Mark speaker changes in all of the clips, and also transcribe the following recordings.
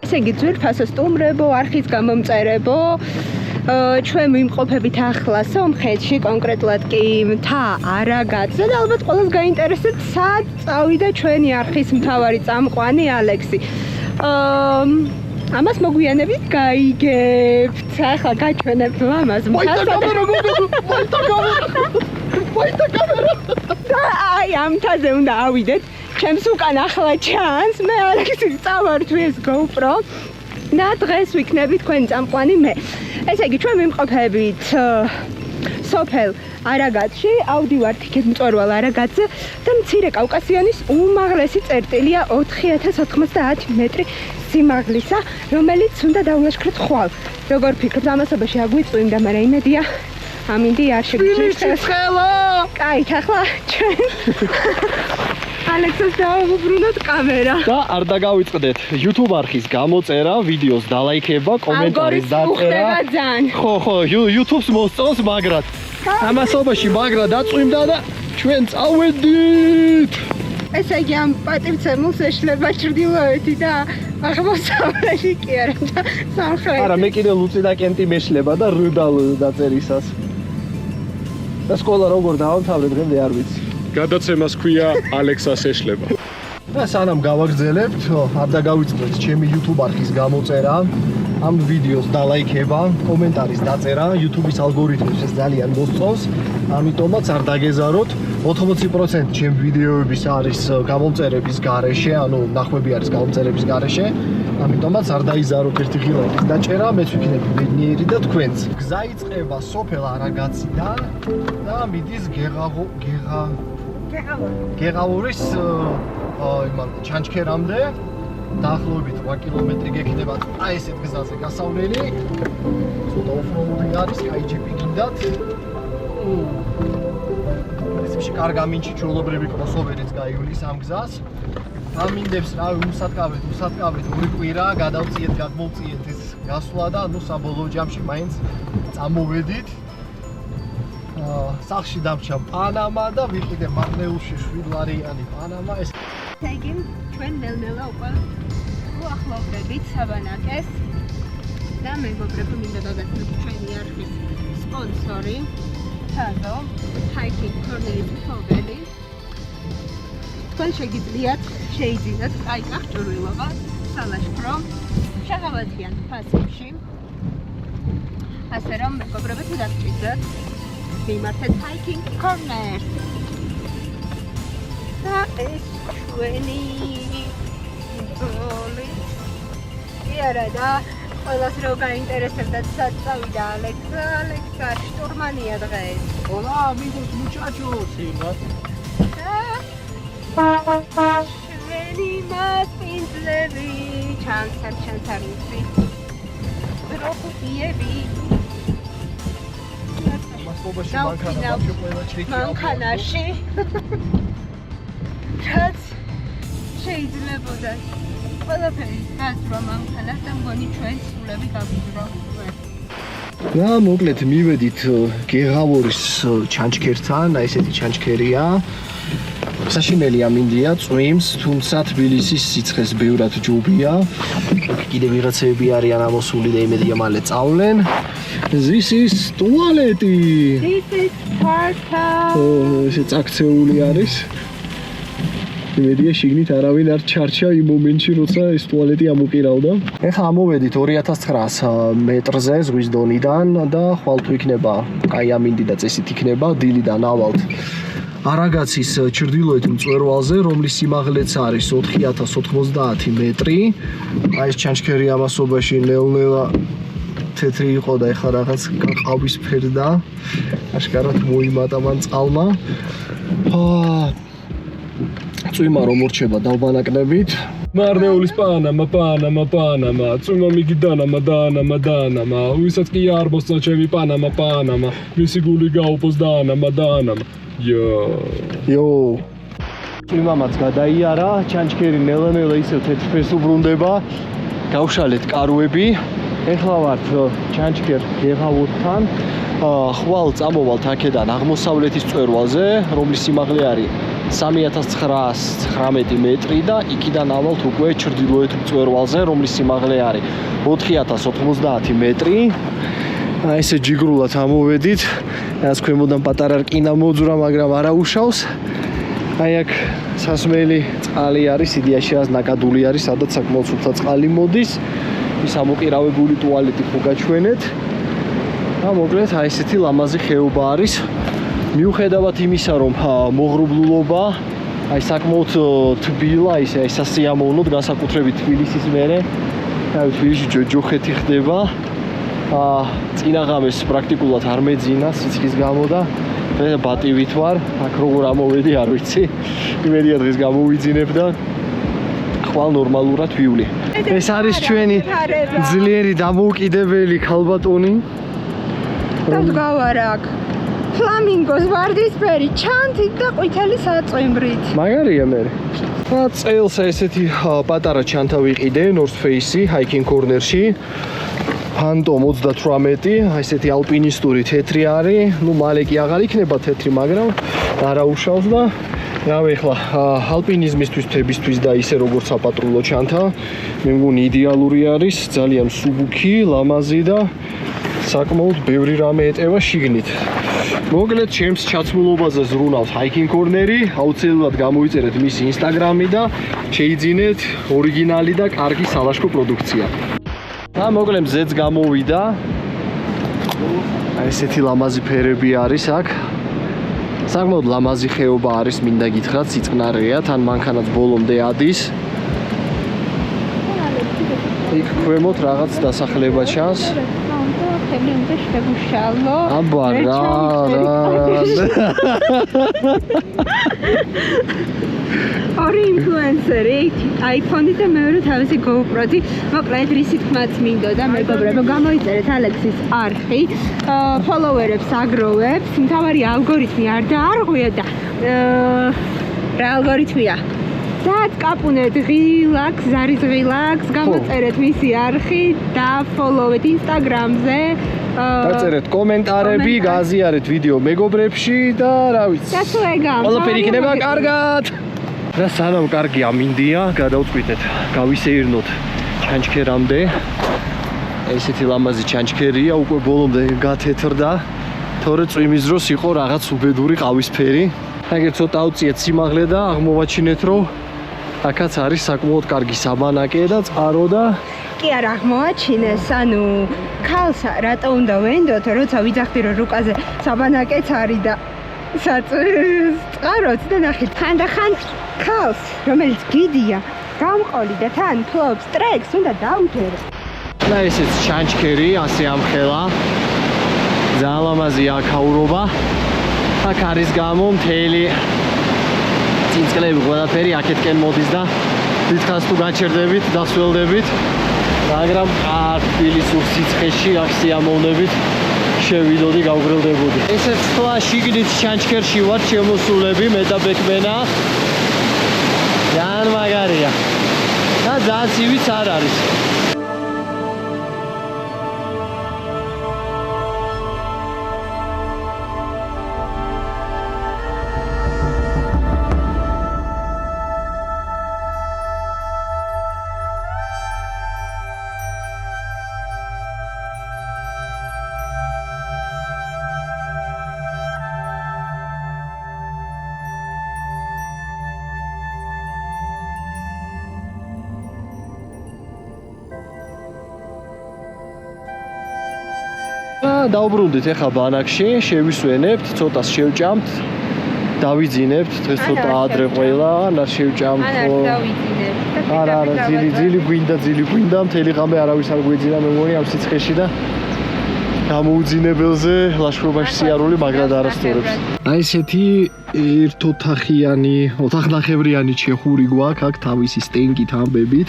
Speaker 1: ესე იგი ძვირფასო სტუმრებო, არხის გამომწერებო, ჩვენ ვიმყოფებით ახლა სომხეთში, კონკრეტულად კი მთა არაგაძე და ალბათ ყველას გაინტერესებს, სად წავიდა ჩვენი არხის მთავარი წამყვანი ალექსი. ამას მოგვიანებით გაიგებთ. ახლა გაჩვენებთ ლამაზ მთას. აი ამ მთაზე უნდა ავიდეთ. ჩემს უკან ახლა ჩანს, მე ალექსის წავარდვი ეს GoPro. და დღეს ვიქნები თქვენი წამყვანი მე. ესე იგი ჩვენ ვიმყოფებით სოფელ არაგაძში, ავდივართ იქეთ მწვერვალ არაგაძზე და მცირე კავკასიონის უმაღლესი წერტილია 4090 მეტრი სიმაღლისა, რომელიც უნდა დაულაშქროთ ხვალ. როგორ ფიქრობთ, ამასობაში აგვიწვიმდა, მაგრამ იმედია ამინდი არ შეგჭირს ხელო. კაი, ახლა ჩვენ ალექსას დავუბრუნოთ კამერა.
Speaker 2: და არ დაგავიწყდეთ YouTube არხის გამოწერა, ვიდეოს დალაიქება, კომენტარის დაწერა. ხო, YouTube-ს მოსწონს მაგრად. ამასობაში მაგრა დაწვიმდა და ჩვენ წავედით.
Speaker 1: ესე იგი ამ პატივცემულს ეშლება ჩრდილოეთი და აღმოსავლეთი კი არა და სამხრეთი.
Speaker 2: არა, მე კიდე ლუცი და კენტი მეშლება და რუდალ დაწერისას. და სკოლა როგორ დავამთავრე დღემდე არ ვიცი.
Speaker 3: გადაცემას ქვია ალექსას ეშლება.
Speaker 2: და სანამ გავაგრძელებთ, არ დაგავიწყდეთ ჩემი YouTube არხის გამოწერა, ამ ვიდეოს დალაიქება, კომენტარის დაწერა, YouTube-ის ალგორითმს ეს ძალიან მოსწონს, ამიტომაც არ დაგეზაროთ, 80% ჩემი ვიდეოების არის გამომწერების გარეშე, ანუ ნახვები არის გამომწერების გარეშე, ამიტომაც არ დაიზაროთ ერთი ღილაკის დაჭერა, მეც ვიქნები ბედნიერი და თქვენც. გზა იწყება სოფელ არაგაციდან და მიდის გეღავურის ჩანჩქერამდე. დაახლოებით 8 კილომეტრი გექნება აი ესეთ გზაზე გასავლელი. ცოტა ოფროუდი არის, კაი ჯიპი გინდათ. ეს კარგამინჩი ჩვეულებრივი კროსოვერიც გაივლის ამ გზას. ამინდებს რავი უსატკავეთ ორი კვირა, გადავწიეთ, გადმოვწიეთ ეს გასვლა და ნუ საბოლოო ჯამში მაინც წამოვედით. სახში დამჭა პანამა და ვიყიდე მაგნეულში 7 ლარიანი პანამა. ეს
Speaker 1: იგი ჩვენ ნელ-ნელა უკვე უახლოვდებით საბანაკეს და მეგობრებო მინდა დაგაცნოთ ჩვენი არხის სპონსორი თაზო ჰაიკინგ კორნერის მფლობელი. თქვენ შეიძინათ კაი გახჭურვილობა სალაშქრო შეღავათიან ფასებში. ასე რომ მეგობრებო თუ დაგჭირდათ მიმართეთ ჰაიკინგ კორნერს. და ეს ჩვენი გოლი. იარა და ყველას რო გაინტერესებდა სად წავიდა ალექს არის შტურმანია დღეს.
Speaker 2: Hola amigos muchachos.
Speaker 1: ჩვენი მასპინძლები ჩანსარიცი. როხუიები. მანქანაში რაც შეიძლებოდა ყველაფერი გაზრვა მანქანას და მგონი ჩვენ სულები გავიზრო.
Speaker 2: და მოკლედ მივედით გეღავურის ჩანჩქერთან, აი ესეთი ჩანჩქერია. საშინელი ამინდია, წვიმს, თუმცა თბილისის სიცხეს ბევრად ჯობია. კიდე ვიღაცები არიან ამოსული და იმედია მალე წავლენ. This is toileti.
Speaker 1: This is Sparta.
Speaker 2: ესე წაქცეული არის. იმედია შიგნით არავინ არ ჩარჩა იმ მომენტში, როცა ეს ტუალეტი ამოკირავდა. ეხლა ამოვედით 2900 მეტრზე ზღვის დონიდან და ხვალ თუ იქნება კაი ამინდი და წესით იქნება დილიდან ავალთ არაგაცის ჩრდილოეთ მწვერვალზე, რომლის სიმაღლეც არის 4090 მეტრი. აი ეს ჩანჩქერი ამასობაში ნელ-ნელა თეთრი იყო და ეხლა რაღაც ყავისფერი და აშკარად მოიმატა მან წყალმა. წვიმა რომ ურჩება დავბანაკნებით. მარნეულის პანამა, წვიმა მიგი დანამა, ვისაც კი არ მოსწა ჩემი პანამა, მისი გული გაუპოს დანამა. Yo. წვიმამაც გადაიარა, ჩანჩქერი ნელა-ნელა ისევ თეთრფერს უბრუნდება. გავშალეთ კარუები. ეხლა ვართ ჩანჩქერ გეღავურთან. ხვალ წამოვალთ აქედან აღმოსავლეთის მწვერვალზე, რომლის სიმაღლე არის 3919 მეტრი და იქიდან ავალთ უკვე ჩრდილოეთ მწვერვალზე, რომლის სიმაღლე არის 4090 მეტრი. აი ესე ჯიგრულად ამოვედით. ეს ქვემოდან პატარა რკინა მოძვრა, მაგრამ არა უშავს. აი აქ სასმელი წყალი არის, იდეაში ნაკადული არის, სადაც საკმაოდ სუფთა წყალი მოდის. ის ამოკირავებული ტუალეტი ხო გაჩვენეთ. და მოკლედ აი ესეთი ლამაზი ხეობა არის. მიუხედავად იმისა, რომ მოღრუბლულობა აი საკმაოდ თბილა, ისე სასიამოვნოდ განსაკუთრებით თბილისის მერე. აი თბილისში ჯოჯოხეთი ხდება. წინაღამეს პრაქტიკულად არ მეძინა სიცხის გამო და ბატივით ვარ. აქ როგორ ამოვედი არ ვიცი. იმედია დღეს გამოვიძინებ და ხვალ ნორმალურად ვივლი. ეს არის ჩვენი ძლიერი დამოუკიდებელი ქალბატონი.
Speaker 1: დავდგავარ აქ. ფლამინგოს ვარდისფერი ჩანთით და ყვითელი საწვიმრით.
Speaker 2: მაგარია მე. წელს ესეთი პატარა ჩანთა ვიყიდე North Face hiking corner-ში. Phantom 38, ესეთი ალპინისტური თეთრი არის. ნუ მალე კი აღარ იქნება თეთრი, მაგრამ არა უშავს და რავი ახლა ალპინიზმისთვის თებისთვის და ისე როგორც საპატრულო ჩანთა, მე მგონი იდეალური არის, ძალიან სუბუქი, ლამაზი და საკმაოდ ბევრი რამე ეტევა შიგნით. მოკლედ ჩემს ჩაცმულობაზე ზრუნავს hiking corner-ი, აუცილებლად გამოიწერეთ მისი Instagram-ი და შეიძინეთ ორიგინალი და კარგი სალაშქრო პროდუქცია. და მოკლედ მზეც გამოვიდა. აი ესეთი ლამაზი ფერები არის აქ. საკმაოდ ლამაზი ხეობა არის, მინდა გითხრათ, სიწყნარია, თან მანქანაც ბოლომდე ადის. იქ ქვემოთ რაღაც დასახლება ჩანს.
Speaker 1: ხელი უნდა შეგუშალო.
Speaker 2: აბა რა. ორი ინფლუენსერი, iPhone-ი და მეორე თავისი GoPro-ი. მოკლედ რისი თქმაც მინდოდა, მეგობრებო, გამოიწერეთ ალექსის არხი, ფოლოვერებს აგროვებს, მთავარი ალგორითმი არ დაარღვია და რა ალგორითმია? დაკაპუნეთ ღილაკს, ზარის ღილაკს, გამოწერეთ მისი არხი და ფოლოვეთ Instagram-ზე. დაწერეთ კომენტარები, გააზიარეთ ვიდეო მეგობრებში და რა ვიცი.
Speaker 1: და თუ ეგა.
Speaker 2: ყველაფერი იქნება კარგად. და სანამ კარგი ამინდია, გადავწყვიტეთ, გავისეირნოთ ჩანჩქერამდე. ესეთი ლამაზი ჩანჩქერია, უკვე ბოლომდე გათეთრდა. თორე წვიმის დროს იყო რაღაც უბედური ყავისფერი. ეგრე ცოტა ავწიეთ სიმაღლე და აღმოვაჩინეთ, რომ აქაც არის საკმაოდ კარგი საბანაკე და წყარო და
Speaker 1: კი არა აღმოაჩინეს, ანუ ქალს რატო უნდა ვენდოთ, როცა ვიძახდი რომ რუკაზე საბანაკეც არის და წყაროც და ნახეთ, ხანდახან ქალს, რომელიც გიდია, გამყოლი და თან ფლობს ტრეკს უნდა დაუჯერო.
Speaker 2: და ესეც ჩანჩქერი, ასე ამხელა. ძალიან ლამაზი აქაურობა. აქ არის გამო მთელი წინწკლები ყველაფერი აქეთკენ მოდის და დიდხანს თუ გაჩერდებით, დასველდებით, მაგრამ თბილისურ სიცხეში აქ სიამოვნებით შევიდოდი, გავგრილდებოდი. ესე ვთქვა, შიგნით ჩანჩქერში ვარ, შემოსულები, მე და ბექმენა. ძალიან მაგარია. და ძალიან ცივიც არ არის. დავბრუნდით ახლა ბანაკში, შევისვენებთ, ცოტას შევჭამთ, დავიძინებთ, დღეს ცოტა ადრე ყველა, არ შევჭამთ. არა, ძილი გვინდა, მთელი ღამე არავის არ გვეძინა, მე მგონი ამ სიცხეში და გამოუძინებელზე ლაშქრობაში სიარული მაგრად არასწორებს. აი ესეთი ერთოთახიანი, ოთახნახევრიანი ჩეხური გვაქვს, აქ თავისი სტენკით ამბებით.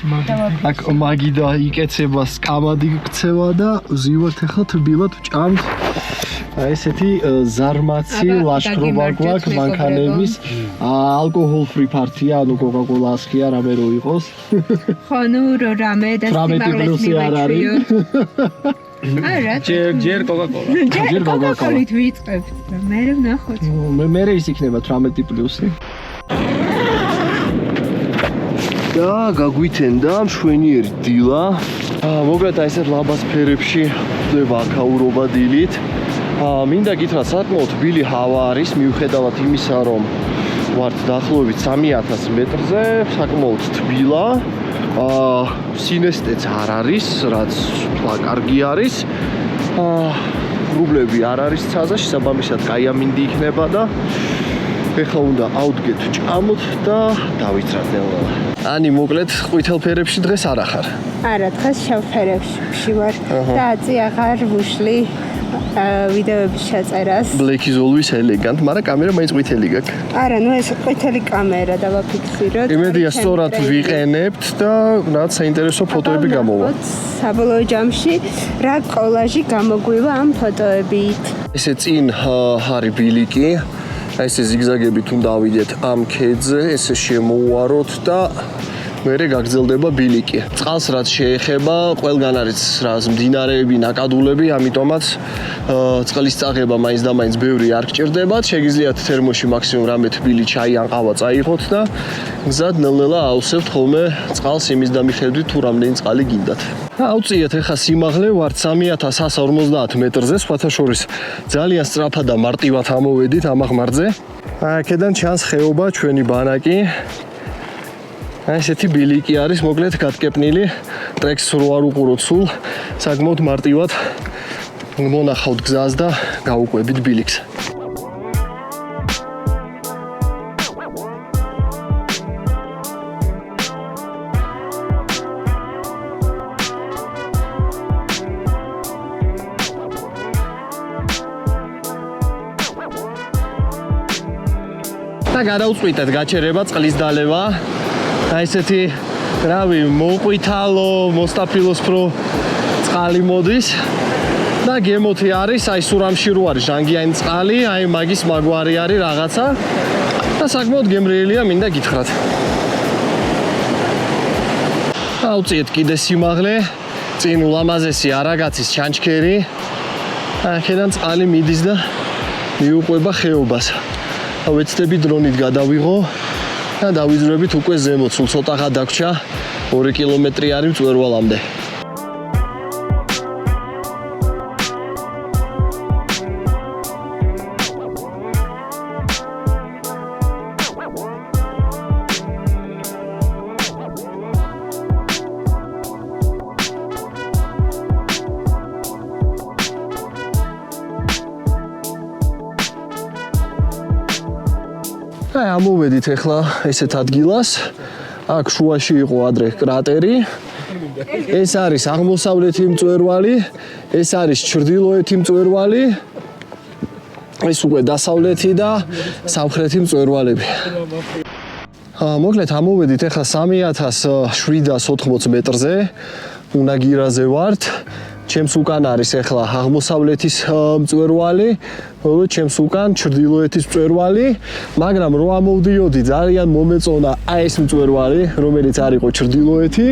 Speaker 2: აქ მაგი და იკეცება, სკამადი გქცევა და ვზივართ ახლა თბილად ვჭამთ. აი ესეთი ზარმაცი ლაშქრობა გვაქვს მანქანების. ალკოჰოლ ფრი პარტია, ანუ კოკა-კოლა ასხია, რამე რო იყოს.
Speaker 1: ხო, ნუ რამე და სიმაღლეს მივაჩვიოთ. არა,
Speaker 3: ჯერ კოკა-კოლა.
Speaker 1: ჯერ კოკა-კოლით ვიწყებთ. მე ვნახოთ.
Speaker 2: მე ის იქნება 18+. და გაგვითენდა მშვენიერი დილა. მოკლედ აი ესეთ ლაბას ფერებში ხდება აქაურობა დილით. მინდა გითხრათ, საკმაოდ თბილი ჰავა არის, მიუხედავად იმისა, რომ ვართ დაახლოებით 3000 მეტრზე, საკმაოდ თბილა. სინესტეც არ არის, რაც თქვა კარგი არის. რუბლები არ არის ცაზე, შესაბამისად კაი ამინდი იქნება და ეხლა უნდა ავდგეთ ჭამოთ და დავიცრათ ნელ-ნელა. ანი, მოკლედ ყვითელ ფერებში დღეს არ ახარ.
Speaker 1: არა, დღეს შავ ფერებში ვარ და აწი აღარ ვუშლი ვიდეოების ჩაწერას.
Speaker 2: Black is always elegant, მაგრამ კამერა მაინც ყვითელი გაქვს.
Speaker 1: არა, ნუ ეს ყვითელი კამერა დავაფიქსიროთ.
Speaker 2: იმედია სწორად ვიყენებთ და რაც საინტერესო ფოტოები გამოვა.
Speaker 1: საბოლოო ჯამში რა კოლაჟი გამოგვივა ამ ფოტოებით.
Speaker 2: ესე წინ არის ბილიკი. ესე ზიგზაგებით უნდა ავიდეთ ამ ქედზე, ესე შემოვუაროთ და მერე გაგრძელდება ბილიკი. წყალს რაც შეეხება, ყველგან არის რას მდინარეები, ნაკადულები, ამიტომაც წყლის წაღება მაინც და მაინც ბევრი არ გჭირდებათ. შეგიძლიათ თერმოში მაქსიმუმ რამე თბილი ჩაი ან ყავა წაიღოთ და გზად ნელ-ნელა ავსებთ ხოლმე წყალს იმის და მიხედვით თუ რამდენი წყალი გინდათ. ავწიეთ ახლა სიმაღლე ვართ 3150 მეტრზე, სხვათა შორის ძალიან სწრაფად და მარტივად ამოვედით ამ აღმართზე. აქედან ჩანს ხეობა ჩვენი ბანაკი. ესეთი ბილიკი არის, მოკლედ გატკეპნილი, ტრეკს რო არ უყუროთ სულ, საკმაოდ მარტივად მონახავთ გზას და გავუყვებით ბილიკს. და გადავწყვიტეთ გაჩერება, წყლის დალევა. აი ესეთი რავი მოყვითალო, მოსტაფილოსფრო წყალი მოდის და გემოთი არის, აი სურამში რო არის ჟანგიანი წყალი, აი მაგის მაგვარი არის რაღაცა და საკმაოდ გემრიელია, მინდა გითხრათ. ავწიეთ კიდე სიმაღლე, წინ ულამაზესი არაგაცის ჩანჩქერი. აქედან წყალი მიდის და მიუყვება ხეობას. ვეცდები დრონით გადავიღო და დავიძრებით უკვე ზემოთ, სულ ცოტაღა დაგვრჩა, 2 კილომეტრი არის მწვერვალამდე. აი ამოვედით ახლა ესეთ ადგილას. აქ შუაში იყო ადრე კრატერი. ეს არის აღმოსავლეთი მწვერვალი, ეს არის ჩრდილოეთი მწვერვალი. ეს უკვე დასავლეთი და სამხრეთი მწვერვალები. მოკლედ ამოვედით ახლა 3780 მეტრზე. უნაგირაზე ვართ. ჩემს უკან არის ახლა აღმოსავლეთის მწვერვალი, ჩემს უკან ჩრდილოეთის მწვერვალი, მაგრამ რო ამოვდიოდი ძალიან მომეწონა აი ეს მწვერვალი, რომელიც არისო ჩრდილოეთი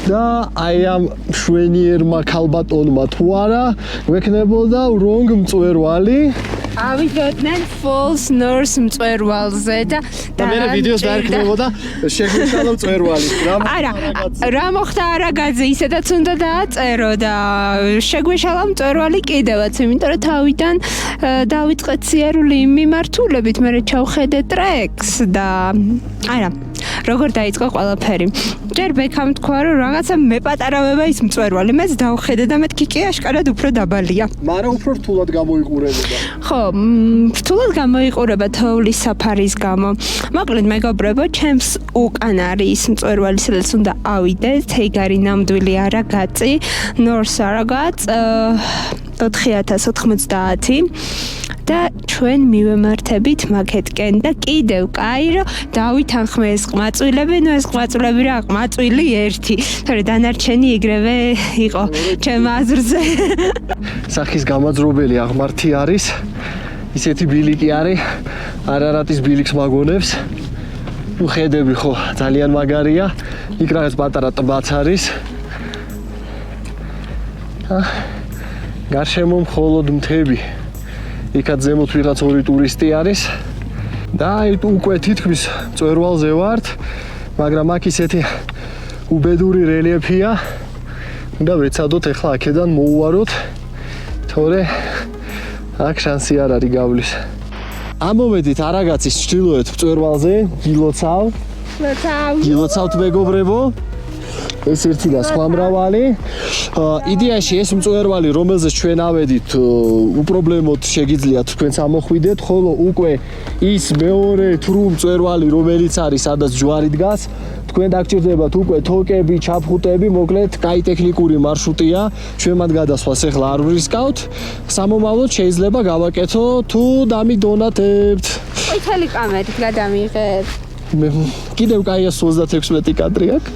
Speaker 2: და აი ამ მშვენიერმა ქალბატონმა თუ არა, გვექნებოდა wrong მწვერვალი.
Speaker 1: ავიდოდნენ false north მწვერვალზე და
Speaker 2: მე ვიდეოს დაერქნებოდა შეგვეშალა მწვერვალი.
Speaker 1: არა, რა მოხდა არაგაძე, ისედაც უნდა დააწერო და შეგვეშალა მწვერვალი კიდევაც, იმიტომ რომ თავიდან დავიწყეთ სიარული მიმართულებით, მე ჩავხედე ტრეკს და არა, როგორ დაიწყო ყველაფერი. ჯერ ბექამ თქვა რომ რაღაცა მეპატარავება ის მწვერვალი, მეც დავხედე და მეთქი კი აშკარად უფრო დაბალია.
Speaker 2: მაგრამ უფრო რთულად გამოიყურებოდა.
Speaker 1: ხო, რთულად გამოიყურება თოვლის საფარის გამო. მოკლედ მეგობრებო, ჩემს უკან არის მწვერვალი, სადაც უნდა ავიდეთ, ეგ არის ნამდვილი არაგაწი, North Aragats 4090 და ჩვენ მივემართებით მაგეთკენ და კიდევ კაირო დავითანხმე ეს ყმაწვილები, ნუ ეს ყმაწვილები რა, ყმაწვილი ერთი, თორე დანარჩენი ეგრევე იყო ჩემ აზრზე.
Speaker 2: სახის გამაძრობელი აღმართი არის, ისეთი ბილიკი არის, არარატის ბილიკს მაგონებს. ნუ ხედები ხო, ძალიან მაგარია, იქ რაღაც პატარა ტბაც არის. გარშემო მხოლოდ მთები. იქაც ზემოთ ვიღაც ორი ტურისტი არის და აი უკვე თითქმის მწვერვალზე ვართ. მაგრამ აქ ისეთი უბედური რელიეფია. უნდა ვეცადოთ ახლა აქედან მოუვაროთ, თორე აქ შანსი არ არის გავლის. ამოვედით არაგაცის ჩრდილოეთ მწვერვალზე, გილოცავთ მეგობრებო. ეს ერთი და სხვა მრავალი. იდეაში ეს მწვერვალი, რომელზეც ჩვენ ავედით, უპრობლემოდ შეგიძლიათ თქვენც ამოხვიდეთ, ხოლო უკვე ის მეორე თრუ მწვერვალი, რომელიც არის, სადაც ჯვარი დგას, თქვენ დაგჭირდებათ უკვე თოკები, ჩაფხუტები, მოკლედ, კაი ტექნიკური მარშრუტია. ჩვენ მათ გადასვლას ახლა არ ვრისკავთ. სამომავლოდ შეიძლება გავაკეთო თუ დამიდონათებთ.
Speaker 1: ყვითელი კამერით გადამიღებ.
Speaker 2: კიდევ კაია 36 კადრი აქვს.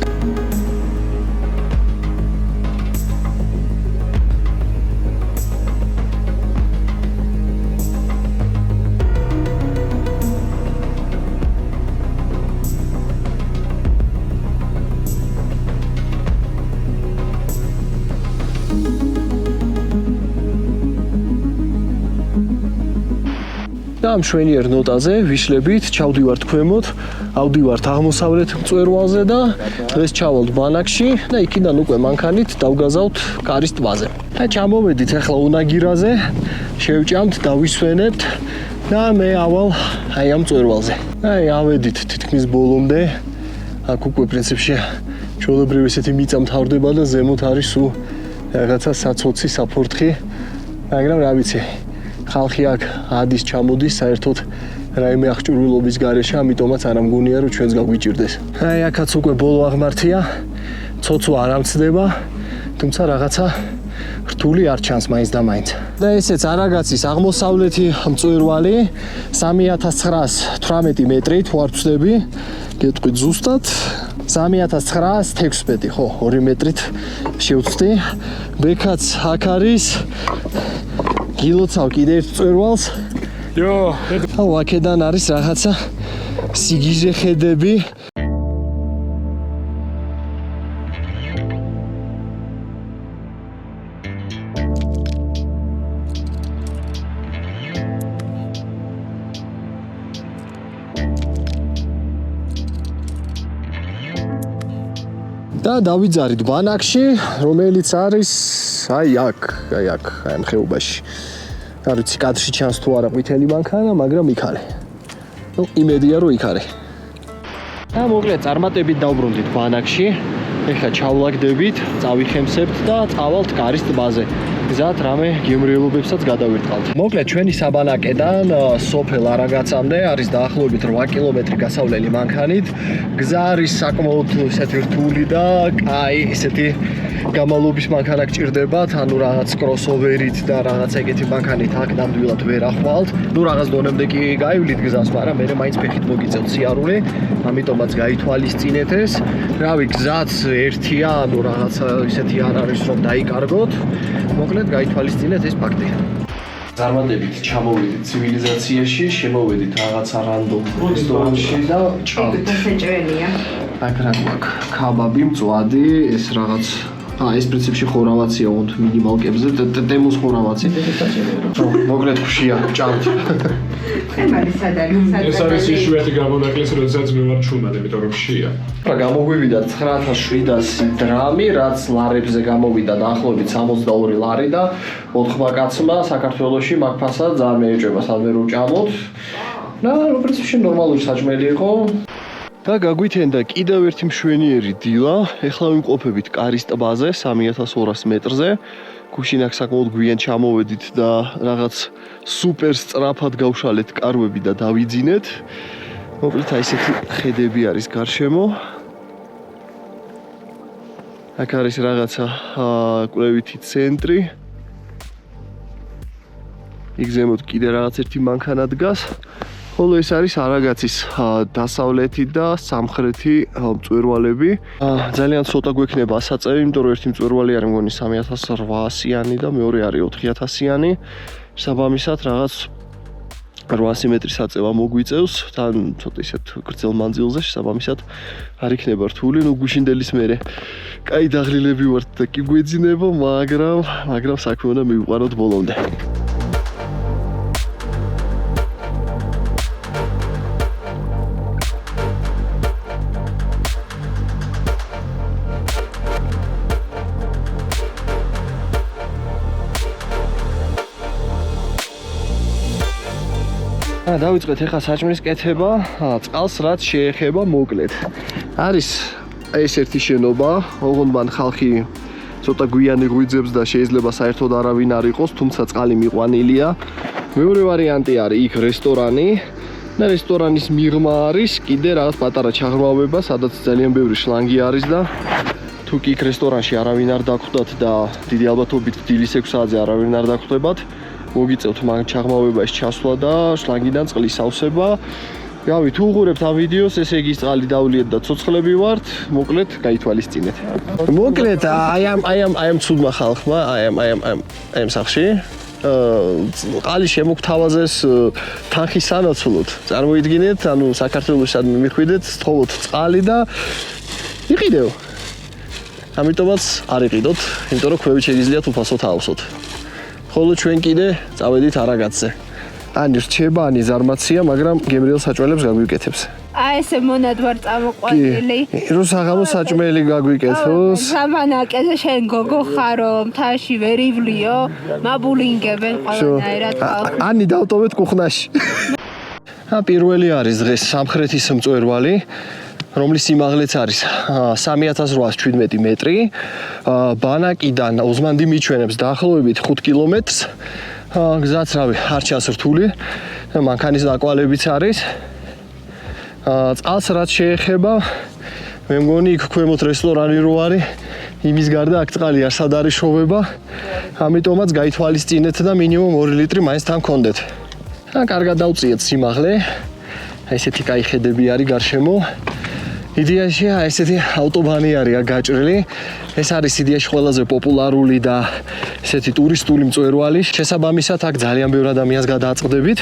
Speaker 2: და მშვენიერ ნოტაზე ვიშლებით, ჩავდივართ ქვემოთ, ავდივართ აღმოსავლეთ მწვერვალზე და დღეს ჩავალთ ბანაკში და იქიდან უკვე მანქანით დავგაზავთ კარის ტბაზე. და ჩამოვედით ახლა უნაგირაზე, შევჭამთ, დავისვენებთ და მე ავალ აი ამ მწვერვალზე. აი ავედით თითქმის ბოლომდე. აქ უკვე პრინციპში ჩვეულებრივ ესეთი მიწა მთავრდება და ზემოთ არის სულ რაღაცა საცოცი საფორთხი, მაგრამ რა ვიცი. ხალხი აქ ადის ჩამოდის საერთოდ რაიმე აღჭურვილობის გარეშე, ამიტომაც არ ამგონია რომ ჩვენს გაგვიჭირდეს. აი აქაც უკვე ბოლო აღმართია, ცოცვა არ ამცდება, თუმცა რაღაცა რთული არ ჩანს მაინც და მაინც. და ესეც არაგაცის აღმოსავლეთი მწვერვალი 3918 მეტრი, თუ არ ვცდები, გეტყვით ზუსტად 3916, ხო, 2 მეტრით შევწვდი. ბექაც აქ არის გილოცავ კიდე ერთ მწვერვალს. აუ, აქედან არის რაღაცა სიგიჟე ხედები. და დავიძარით ბანაკში, რომელიც არის აი აქ ამ ხეობაში. არ ვიცი კადრში ჩანს თუ არა ყვითელი მანქანა, მაგრამ იქ არის. ნუ იმედია რომ იქ არის. და მოკლედ წარმატებით დავბრუნდით ბანაკში. ეხლა ჩავლაგდებით, წავიხემსებთ და წავალთ კარის ტბაზე. გზად რამე გემრიელობებსაც გადავირტყავთ. მოკლედ ჩვენი საბანაკედან სოფელ არაგაცამდე არის დაახლოებით 8 კილომეტრი გასავლელი მანქანით. გზა არის საკმაოდ ესეთი რთული და კაი ესეთი გამალობის მანქანა გჭირდებათ, ანუ რაღაც კროსოვერით და რაღაც ეგეთი მანქანით აქ ნამდვილად ვერ ახვალთ. ნუ რაღაც დონემდე კი გაივლით გზას, მაგრამ მე მაინც ფეხით მოგიწევთ სიარული, ამიტომაც გაითვალისწინეთ ეს. რავი, გზაც ერთია, ანუ რაღაც ისეთი არ არის რომ დაიკარგოთ. მოკლედ გაითვალისწინეთ ეს ფაქტია. წარმატებით ჩამოვედით ცივილიზაციაში, შემოვედით რაღაცა რანდომ რესტორანში და ჭამთ.
Speaker 1: შეჭრილია.
Speaker 2: აქ რა გვაქვს? ქაბაბი, მწვადი, ეს რაღაც ეს პრინციპში ხორავაცია უნდა მინიმალ კებზე, დემოს ხორავაცი. მოკლედ ხშია, ჭამთ.
Speaker 3: ეს არის იშვიათი გამონაკლისი, როდესაც მე ვარ ჩუმად, იმიტომ რომ ხშია.
Speaker 2: რა გამოგვივიდა 9700 დრამი, რაც ლარებზე გამოვიდა დაახლოებით 62 ლარი და 4 კაცმა საქართველოში მაგფასად ძალიან მეეჭება, სადმე რომ ჭამოთ. და პრინციპში ნორმალური საჭმელი იყო. და გაგვითენდა კიდევ ერთი მშვენიერი დილა. ეხლა ვიმყოფებით კარის ტბაზე 3200 მეტრზე. გუშინ აქ საკმაოდ გვიან ჩამოვედით და რაღაც სუპერ სწრაფად გავშალეთ კარვები და დავიძინეთ. მოკლედ აი ესეთი ხედები არის გარშემო. აქ არის რაღაცა კვლევითი ცენტრი. იქ ზემოთ კიდე რაღაც ერთი მანქანა დგას. ხოლო ეს არის არაგაცის დასავლეთი და სამხრეთი მწვერვალები. ძალიან ცოტა გვექნება ასაწევი, იმიტომ რომ ერთი მწვერვალი არის მგონი 3800-იანი და მეორე არის 4000-იანი. საბამისად რაღაც 800 მეტრი საწევა მოგვიწევს, თან ცოტა ისეთ გრძელ მანძილზე, შესაბამისად არ იქნება რთული, ნუ გუშინდელის მერე. კაი დაღლილები ვართ და კი გვეძინება, მაგრამ საქმე უნდა მივიყვანოთ ბოლომდე. დავიწყეთ ახლა საჭმლის კეთება, წყალს რაც შეეხება მოკლედ. არის ეს ერთი შენობა, ოღონდ მან ხალხი ცოტა გვიანი ღვიძებს და შეიძლება საერთოდ არავინ არ იყოს, თუმცა წყალი მიყვანილია. მეორე ვარიანტი არის იქ რესტორანი. და რესტორანის მიღმა არის კიდე რაღაც პატარა ჩაღრმავება, სადაც ძალიან ბევრი შლანგი არის და თუ კი იქ რესტორანში არავინ არ დახვდათ და დიდი ალბათობით დილის 6 საათზე არავინ არ დახვდებათ, მოგიწევთ მაგ ჩაღრმავებაში ჩასვლა და შლანგიდან წყლის ავსება. რავი, თუ უყურებთ ამ ვიდეოს, ესე იგი წყალი დავლიეთ და ცოცხლები ვართ, მოკლედ გაითვალისწინეთ. მოკლედ აი ამ ცუდმა ხალხმა, აი ამ სახში ყალი შემოგთავაზეს თანხის სანაცვლოდ. წარმოიდგინეთ, ანუ საქართველოსად მიხვიდეთ, სწავლოთ წყალი და იყიდეო. ამიტომაც არ იყიდოთ, იმიტომ რომ ქვევით შეგიძლიათ უფასოდ აავსოთ. ხოლო ჩვენ კიდე წავედით არაგაცზე. ანი რჩება, ანი ზარმაცია, მაგრამ გემრიელ საჭმელებს გაგვიკეთებს.
Speaker 1: აი ესე მონად ვარ წამოყვანილი.
Speaker 2: რო საღამო საჭმელი გაგვიკეთოს.
Speaker 1: სამანაკეზე შენ გოგო ხარო, მთაში ვერ ივლიო, მაბულინგებენ ყველანაირად.
Speaker 2: ანი დავტოვეთ კუხნაში. პირველი არის დღეს სამხრეთის მწვერვალი, რომლის სიმაღლეც არის 3817 მეტრი. ბანაკიდან ოზმანდი მიჩვენებს დაახლოებით 5 კილომეტრს. გზაც რავი, არ ჩანს რთული. მანქანის ნაკვალებიც არის. წყალს რაც შეეხება, მე მგონი იქ ქვემოთ რესტორანი რო არის, იმის გარდა აქ წყალი არსად არის შოვება. ამიტომაც გაითვალისწინეთ და მინიმუმ 2 ლიტრი მაინც თან გქონდეთ. კარგად დავწიეთ სიმაღლე. ესეთი кай ხედები არის გარშემო. იდეაში ესეთი ავტობანი არის გაჭრილი. ეს არის იდეაში ყველაზე პოპულარული და ესეთი ტურისტული მწვერვალი. შესაბამისად აქ ძალიან ბევრი ადამიანს გადააწყდებით.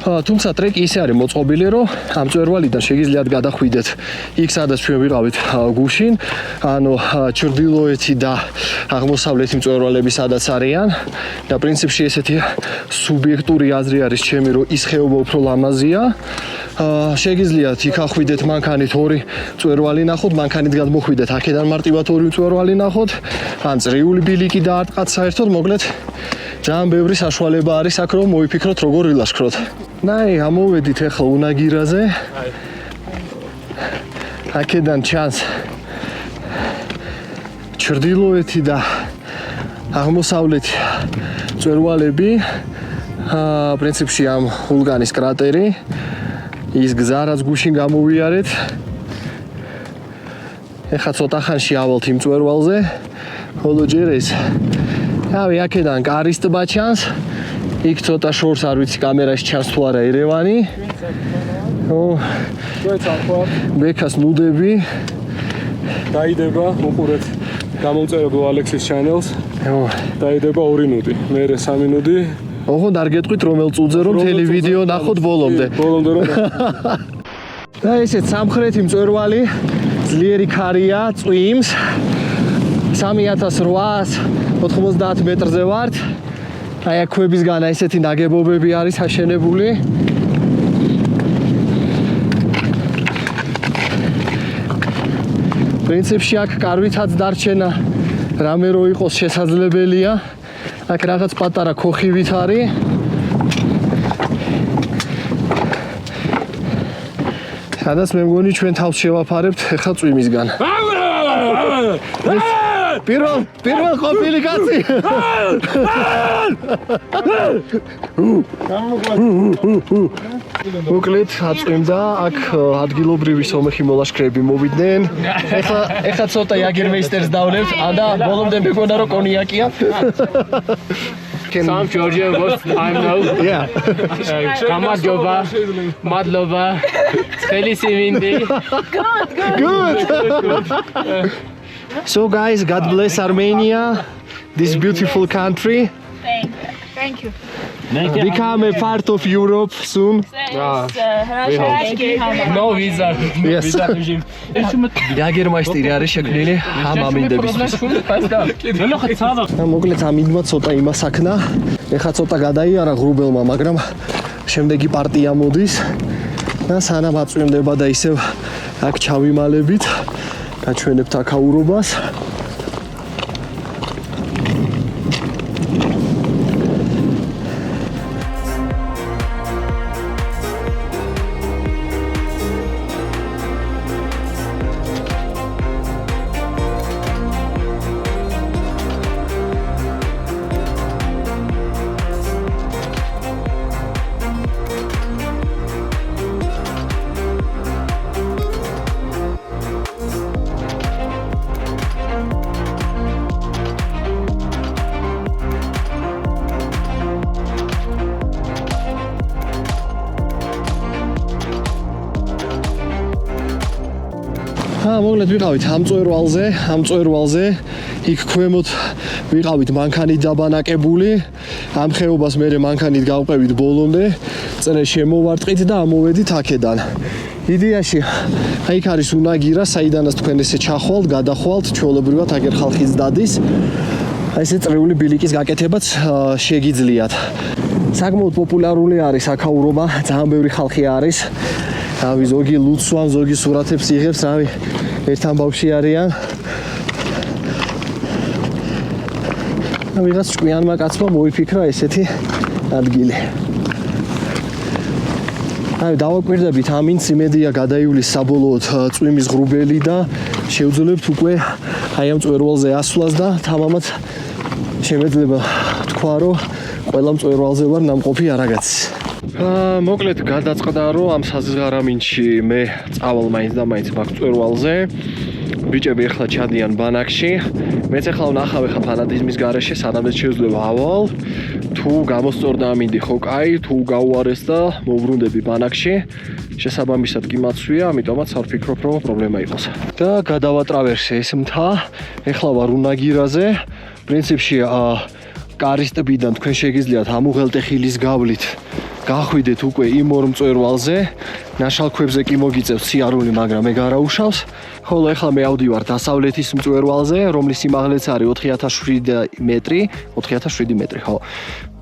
Speaker 2: თუმცა ტრეკი ისე არის მოწყობილი, რომ ამ მწვერვალიდან შეგიძლიათ გადახვიდეთ იქ, სადაც ჩვენ ვიყავით გუშინ, ანუ ჩრდილოეთი და აღმოსავლეთი მწვერვალები სადაც არიან და პრინციპში ესეთი სუბიექტური აზრი არის ჩემი, რომ ის ხეობა უფრო ლამაზია. შეგიძლიათ იქ ახვიდეთ მანქანით 2 მწვერვალი ნახოთ, მანქანით გადმოხვიდეთ აქედან მარტივად 2 მწვერვალი ნახოთ, ან წრიული ბილიკი დაარტყათ საერთოდ, მოკლედ ძალიან ბევრი საშუალება არის აქ, რომ მოიფიქროთ როგორ ვილაშქროთ. ნაი, ამოვედით ახლა უნაგირაზე. აქედან ჩანს ჩრდილოეთი და აღმოსავლეთი მწვერვალები. პრინციპში ამ ვულკანის კრატერი. ის გზა რაც გუშინ გამოვიარეთ. ეხლა ცოტა ხანში ავალთ იმ მწვერვალზე. ხოლო ჯერ ეს რავი, აქედან კარის ტბა ჩანს. იქ ცოტა შორს არ ვიცი კამერაში ჩანს თუ არა ერევანი. ბექას ნუდები.
Speaker 3: დაიდება, უყურეთ გამომწერებო ალექსის ჩანელს. დაიდება 2 ნუდი, მერე 3 ნუდი.
Speaker 2: ოღონდ არ გეტყვით რომელ წუთზე რომ მთელი ვიდეო ნახოთ ბოლომდე.
Speaker 3: ბოლომდე რომ
Speaker 2: და ესეც სამხრეთი მწვერვალი ძლიერი ქარია, წვიმს. 3890 მეტრზე ვართ. აი აქ ქვებისგან ესეთი ნაგებობები არის აშენებული. პრინციპში აქ კარვითაც დარჩენა რამე რო იყოს შესაძლებელია. აქ რაღაც პატარა ქოხივით არის. სადაც მე მგონი ჩვენ თავს შევაფარებთ ახლა წვიმისგან. პირველ ყოფილი კაცი. მოკლედ აწვიმდა, აქ ადგილობრივი სომეხი molashkrები მოვიდნენ. ეხლა ცოტა იაგერმეისტერს დავნებთ, და ბოლომდე მეგონა რომ კონიაკია.
Speaker 4: Some Georgia was I know.
Speaker 2: Yeah.
Speaker 4: Kamadova, Madlova, Felicimindi.
Speaker 2: Good. So guys, God bless Armenia, this beautiful country.
Speaker 5: Thank you.
Speaker 2: Become a part of Europe soon.
Speaker 4: No visa.
Speaker 2: Yes.
Speaker 4: Visa regime.
Speaker 2: იაგერმაისტერი არის შექმნილი ამ ამინდებისთვის. მოკლედ ამინდმა ცოტა იმასაქნა. ეხლა ცოტა გადაიარა ღრუბელმა, მაგრამ შემდეგი პარტია მოდის და სანამ აწვიმდება და ისევ აქ ჩავიმალებით, გაჩვენებთ აქაურობას. მოკლედ ვიყავით ამ წვერვალზე იქ ქვემოთ ვიყავით მანქანით დაბანაკებული ამ ხეობას მერე მანქანით გავყევით ბოლომდე წრე შემოვარტყით და ამოვედით აქედან იდეაში აი იქ არის უნაგირა საიდანაც თქვენ ესე ჩახვალთ გადახვალთ ჩვეულებრივად აგერ ხალხიც დადის აი ესე წრიული ბილიკის გაკეთებაც შეგიძლიათ საკმაოდ პოპულარული არის აქაურობა ძალიან ბევრი ხალხი არის რავი ზოგი ლუცვან ზოგი სურათებს იღებს რავი ერთ ამბავში არიან ვიღაც ჭკვიანმა კაცმა მოიფიქრა ესეთი ადგილი აი დავაკვირდებით ამინც იმედია გადაივლის საბოლოოდ წვიმის ღრუბელი და შევძლებთ უკვე აი ამ წვერვალზე ასვლას და თამამად შემეძლება თქვა რომ ყველა მწვერვალზე ვარ ნამყოფი არაგაც მოკლედ გადაწყდა რომ ამ საზღარამინში მე წავალ მაინც და მაინც მაგ წვერვალზე ბიჭები ახლა ჩადიან ბანაკში მეც ახლა ვნახავ ახლა ფანატიზმის გარეშე სადამდე შეიძლება ავალ თუ გამოსწორდა ამინდი ხო კაი თუ გავუარეს და მოვბრუნდები ბანაკში შესაბამისად კი მაცვია ამიტომაც არ ვფიქრობ რომ პრობლემა იყოს და გადავატრავერსე ეს მთა ახლა ვარ უნაგირაზე პრინციპში კარის ტბიდან თქვენ შეგიძლიათ ამ უღელტეხილის გავლით გახვიდეთ უკვე იმ ორ მწვერვალზე ნაშალქვებზე კი მოგიწევს სიარული მაგრამ მე გარაუშავს ხოლო ახლა მე ავდივარ დასავლეთის მწვერვალზე რომლის სიმაღლეც არის 4007 მეტრი 4007 მეტრი ხო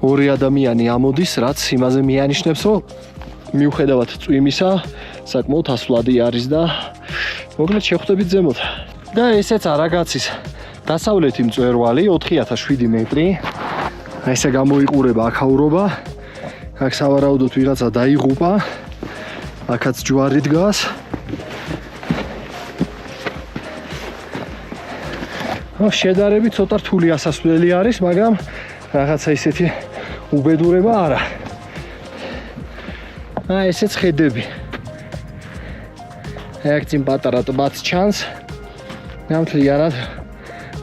Speaker 2: ორი ადამიანი ამოდის რაც იმაზე მიანიშნებს რომ მიუხედავად წვიმისა საკმაოდ ასვლადი არის და მოკლედ შევხვდებით ზემოთ და ესეც არაგაცის დასავლეთი მწვერვალი 4007 მეტრი აი ესე გამოიყურება აქაურობა აქ სავარაუდოდ ვიღაცა დაიღუპა აქაც ჯვარი დგას შედარებით ცოტა რთული ასასვლელი არის მაგრამ რაღაცა ისეთი უბედურება არა აი ესეც ხედები აქ წინ პატარა ტბაც ჩანს ნამდვილად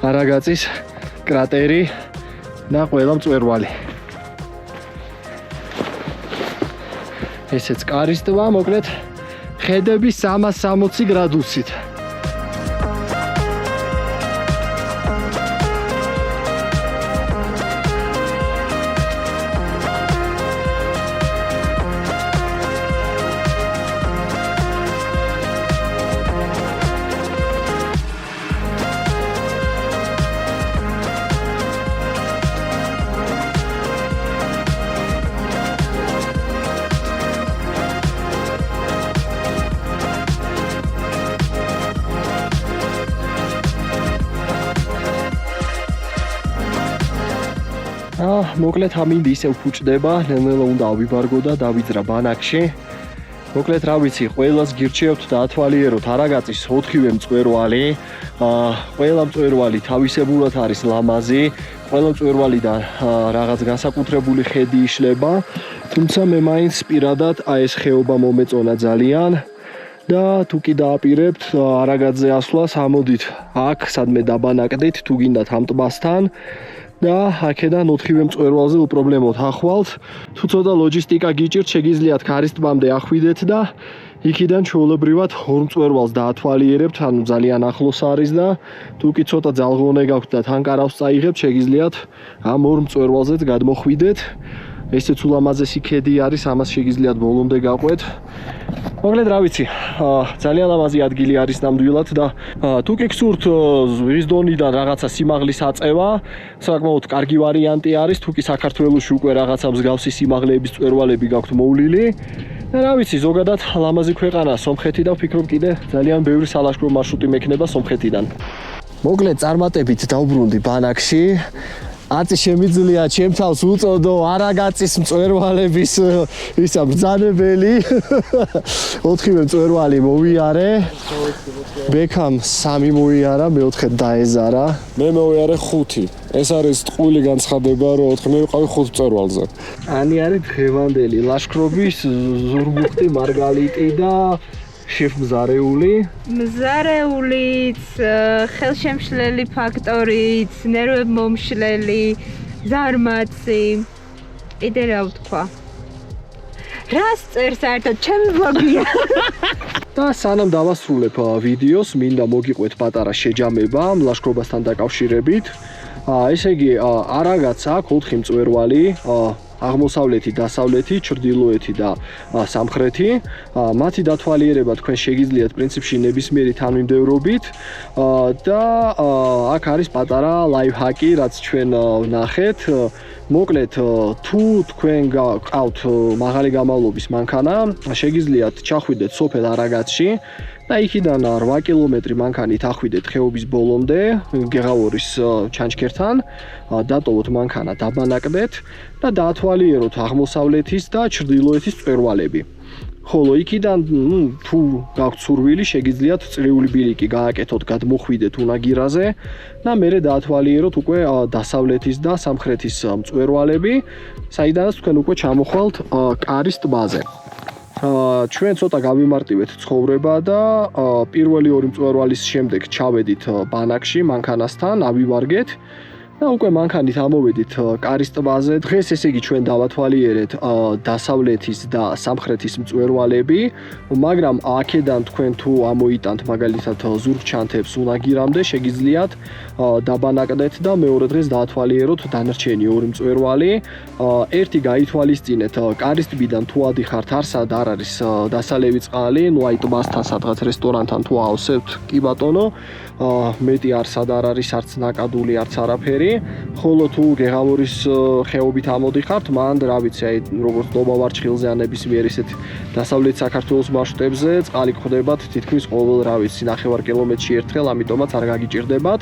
Speaker 2: არაგაცის კრატერი და ყველა მწვერვალი ესეც კარის ტბა მოკლედ ხედები 360 გრადუსით მოკლედ ამინდი ისევ ფუჭდება, ნელ-ნელა უნდა ავიბარგო და დავიძრა ბანაკში. მოკლედ რა ვიცი, ყველას გირჩევთ და ათვალიეროთ არაგაცის 4-ვე მწვერვალი. ყველა მწვერვალი თავისებურად არის ლამაზი, ყველა მწვერვალიდან რაღაც განსაკუთრებული ხედი იშლება, თუმცა მე მაინც პირადად ეს ხეობა მომეწონა ძალიან. და თუ კი დააპირებთ არაგაძე ასვლას, ამოდით აქ სადმე დაბანაკდით, თუ გინდათ ამ ტბასთან. და აქედან 4-ვე მწვერვალზე უპრობლემოდ ახვალთ. თუ ცოტა ლოჯისტიკა გიჭირთ, შეგიძლიათ კარის ტბამდე ახვიდეთ და იქიდან ჩვეულებრივად 2 მწვერვალს დაათვალიერებთ, ანუ ძალიან ახლოს არის და თუ კი ცოტა ძალღონე გაქვთ და თან კარავს წაიღებთ, შეგიძლიათ ამ 2 მწვერვალზეც გადმოხვიდეთ. ესეც ულამაზესი ქედი არის, ამას შეგიძლიათ ბოლომდე გაყვეთ. მოკლედ რა ვიცი, ძალიან ლამაზი ადგილი არის ნამდვილად და თუ კი გსურთ ზღვის დონიდან რაღაცა სიმაღლის აწევა, საკმაოდ კარგი ვარიანტი არის, თუ კი საქართველოში უკვე რაღაცა მსგავსი სიმაღლეების მწვერვალები გაქვთ მოვლილი. და რა ვიცი, ზოგადად ლამაზი ქვეყანა სომხეთი და ვფიქრობ კიდე ძალიან ბევრი სალაშქრო მარშრუტი მექნება სომხეთიდან. მოკლედ წარმატებით დავბრუნდი ბანაკში. აწი შემიძლია ჩემ თავს უწოდო არაგაცის მწვერვალების ისა ბრძანებელი 4-ვე მწვერვალი მოვიარე ბექამ 3 მოიარა მე-4 დაეზარა
Speaker 3: მე მოვიარე 5 ეს არის ტყუილი განცხადება რომ 4 მე ვიყავი 5 მწვერვალზე
Speaker 2: ანი არის დღევანდელი ლაშქრობის ზურმუხტი მარგალიტი და შეფ მზარეულიც, ხელშემშლელი ფაქტორიც, ნერვებმომშლელი, ზარმაცი. კიდე რა ვთქვა? რას წერს საერთოდ ჩემი ბლოგია? და სანამ დავასრულებ ვიდეოს, მინდა მოგიყვეთ პატარა შეჯამება ლაშქრობასთან დაკავშირებით. ესე იგი, არაგაც აქვს 4 მწვერვალი, აღმოსავლეთი, დასავლეთი, ჩრდილოეთი და სამხრეთი. მათი დათვალიერება თქვენ შეგიძლიათ პრინციპში ნებისმიერი თანმიმდევრობით და აქ არის პატარა ლაიფჰაკი, რაც ჩვენ ვნახეთ. მოკლედ, თუ თქვენ გყავთ მაღალი გამავლობის მანქანა, შეგიძლიათ ჩახვიდეთ სოფელ არაგაცში და იქიდან 8 კილომეტრი მანქანით ახვიდეთ ხეობის ბოლომდე, გეღავორის ჩანჩქერთან, დატოვოთ მანქანა, დაბანაკდეთ და დაათვალიეროთ აღმოსავლეთის და ჩრდილოეთის მწვერვალები. ხოლო იქიდან თუ გაქვთ სურვილი, შეგიძლიათ წრიული ბილიკი გააკეთოთ, გადმოხვიდეთ უნაგირაზე და მერე დაათვალიეროთ უკვე დასავლეთის და სამხრეთის მწვერვალები, საიდანაც თქვენ უკვე ჩამოხვალთ კარის ტბაზე. ჩვენ ცოტა გავიმარტივეთ ცხოვრება და პირველი 2 მწვერვალის შემდეგ ჩავედით ბანაკში მანქანასთან, ავივარგეთ და უკვე მანქანით ამოვედით კარის ტბაზე. დღეს ესე იგი ჩვენ დავათვალიერეთ დასავლეთის და სამხრეთის მწვერვალები, მაგრამ აქედან თქვენ თუ ამოიტანთ მაგალითად ზურგჩანთებს უნაგირამდე, შეგიძლიათ დაბანაკდეთ და მეორე დღეს დაათვალიეროთ დანარჩენი 2 მწვერვალი. ერთი გაითვალისწინეთ კარის ტბიდან თუ ადიხართ, არსად არ არის დასალევი წყალი, ნუ აი ტბასთან სადღაც რესტორანთან თუ ავსებთ, კი ბატონო, მეტი არსად არ არის არც ნაკადული, არც არაფერი. ხოლო თუ გეღავორის ხეობით ამოდიხართ, მან რა ვიცი, აი როგორც დობავარჩხილზე ან ნებისმიერ ისეთ დასავლეთ საქართველოს მასშტაბზე წყალი გხვდებათ თითქმის ყოველ რა ვიცი 9 კილომეტრში ერთხელ, ამიტომაც არ გაგიჭირდებათ.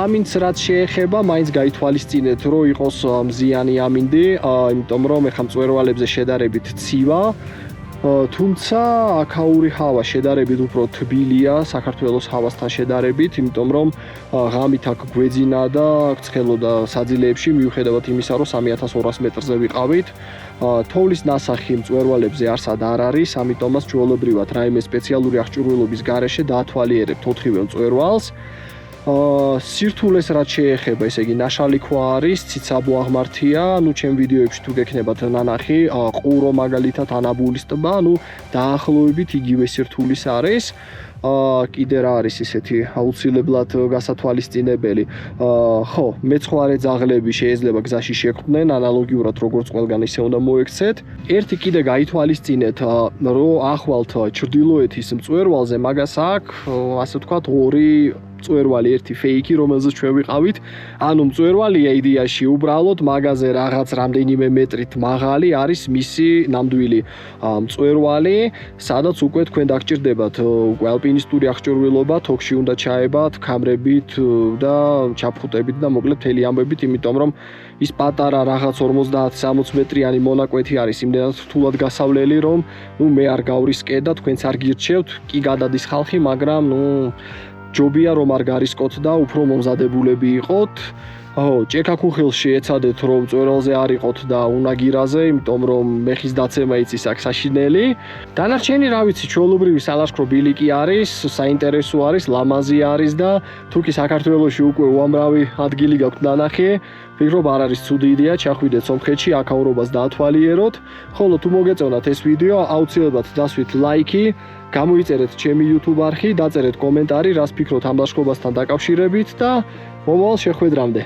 Speaker 2: ამინდს რაც შეეხება, მაინც გაითვალისწინეთ, რომ იყოს მზიანი ამინდი, იმიტომ რომ ეხა მწვერვალებზე შედარებით ცივა. თუმცა აქაური ჰავა შედარებით უფრო თბილია საქართველოს ჰავასთან შედარებით, იმიტომ რომ ღამით აქ გვეძინა და ცხელოდა საძილეებში, მიუხედავად იმისა, რომ 3200 მეტრზე ვიყავით. თოვლის ნასახი მწვერვალებზე არსად არ არის, ამიტომაც ჩვეულებრივად რაიმე სპეციალური აღჭურვილობის გარეშე დაათვალიერებთ 4-ვე მწვერვალს. სირთულეს რაც შეეხება, ესე იგი ნაშალი ქვა არის, ციცაბო აღმართია, ნუ ჩემ ვიდეოებში თუ გექნებათ ნანახი, ყურო მაგალითად ანაბულის ტბა, ნუ დაახლოებით იგივე სირთულის არის. კიდე რა არის ისეთი აუცილებლად გასათვალისწინებელი. ხო, მეცხვარე ძაღლები შეიძლება გზაში შეხვდნენ, ანალოგიურად როგორც ყველგან ისე უნდა მოექცეთ. ერთი კიდე გაითვალისწინეთ, რომ ახვალთ ჩრდილოეთის მწვერვალზე, მაგას აქვს, ასე ვთქვათ, 2 მწვერვალი, ერთი ფეიკი, რომელზეც ჩვენ ვიყავით. ანუ მწვერვალია იდეაში უბრალოდ მაგაზე რაღაც რამდენიმე მეტრით მაღალი არის მისი ნამდვილი მწვერვალი, სადაც უკვე თქვენ დაგჭირდებათ უკვე ალპინისტური აღჭურვილობა, თოქში უნდა ჩაებათ, კამრებით და ჩაფხუტებით და მოკლედ მთელი ამბებით, იმიტომ რომ ის პატარა რაღაც 50-60 მეტრიანი მონაკვეთი არის იმდენად რთულად გასავლელი, რომ მე არ გავრისკე და თქვენც არ გირჩევთ, კი გადადის ხალხი, მაგრამ ჯობია რომ არ გარისკოთ და უფრო მომზადებულები იყოთ. ჭექაქუხილში ეცადეთ რომ მწვერვალზე არ იყოთ და უნაგირაზე, იმიტომ რომ მეხის დაცემა იცის აქ საშინელი. დანარჩენი რა ვიცი, ჩვეულებრივი სალაშქრო ბილიკი არის, საინტერესო არის, ლამაზი არის და თუ კი საქართველოში უკვე უამრავი ადგილი გაქვთ ნანახი, ვფიქრობ არ არის ცუდი იდეა ჩახვიდეთ სომხეთში, აქაურობას დაათვალიეროთ. ხოლო თუ მოგეწონათ ეს ვიდეო, აუცილებლად დასვით ლაიქი, გამოიწერეთ ჩემი YouTube არხი, დაწერეთ კომენტარი, რას ფიქრობთ ამ ლაშქრობასთან დაკავშირებით და მომავალ შეხვედრამდე.